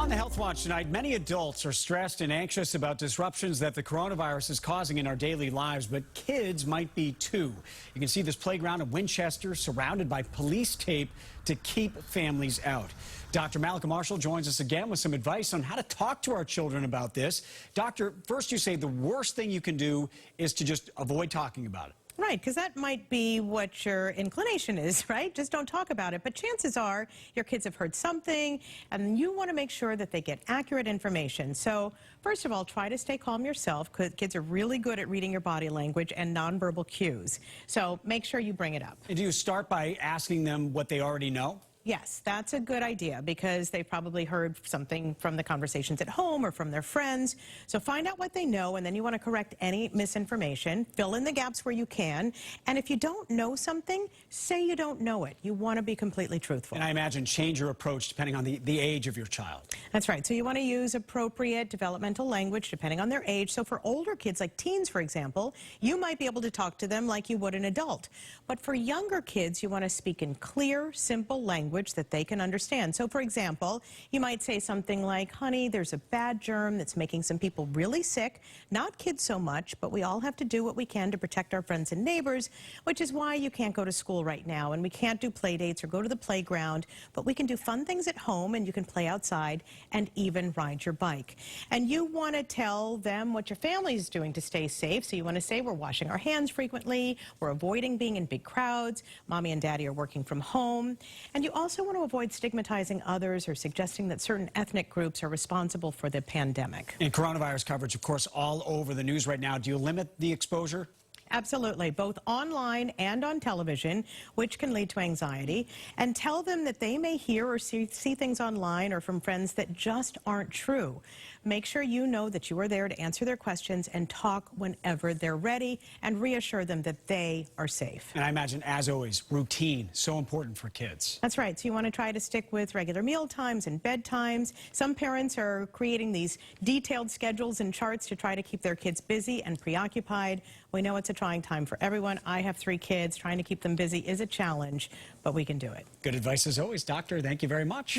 On the Health Watch tonight, many adults are stressed and anxious about disruptions that the coronavirus is causing in our daily lives, but kids might be too. You can see this playground in Winchester surrounded by police tape to keep families out. Dr. Mallika Marshall joins us again with some advice on how to talk to our children about this. Doctor, first you say the worst thing you can do is to just avoid talking about it. Right, because that might be what your inclination is, right? Just don't talk about it. But chances are your kids have heard something, and you want to make sure that they get accurate information. So, first of all, try to stay calm yourself, because kids are really good at reading your body language and nonverbal cues. So make sure you bring it up. And do you start by asking them what they already know? Yes, that's a good idea because they've probably heard something from the conversations at home or from their friends. So find out what they know, and then you want to correct any misinformation. Fill in the gaps where you can. And if you don't know something, say you don't know it. You want to be completely truthful. And I imagine change your approach depending on the age of your child. That's right. So you want to use appropriate developmental language depending on their age. So for older kids, like teens, for example, you might be able to talk to them like you would an adult. But for younger kids, you want to speak in clear, simple language that they can understand. So for example, you might say something like, honey, there's a bad germ that's making some people really sick, not kids so much, but we all have to do what we can to protect our friends and neighbors, which is why you can't go to school right now, and we can't do play dates or go to the playground, but we can do fun things at home, and you can play outside and even ride your bike. And you want to tell them what your family is doing to stay safe. So you want to say we're washing our hands frequently, we're avoiding being in big crowds, mommy and daddy are working from home, and you also want to avoid stigmatizing others or suggesting that certain ethnic groups are responsible for the pandemic. And coronavirus coverage, of course, all over the news right now. Do you limit the exposure? Absolutely, both online and on television, which can lead to anxiety. And tell them that they may hear or see things online or from friends that just aren't true. Make sure you know that you are there to answer their questions and talk whenever they're ready, and reassure them that they are safe. And I imagine, as always, routine, so important for kids. That's right. So you want to try to stick with regular meal times and bedtimes. Some parents are creating these detailed schedules and charts to try to keep their kids busy and preoccupied. We know it's a trying time for everyone. I have 3 kids. Trying to keep them busy is a challenge, but we can do it. Good advice as always, Doctor. Thank you very much.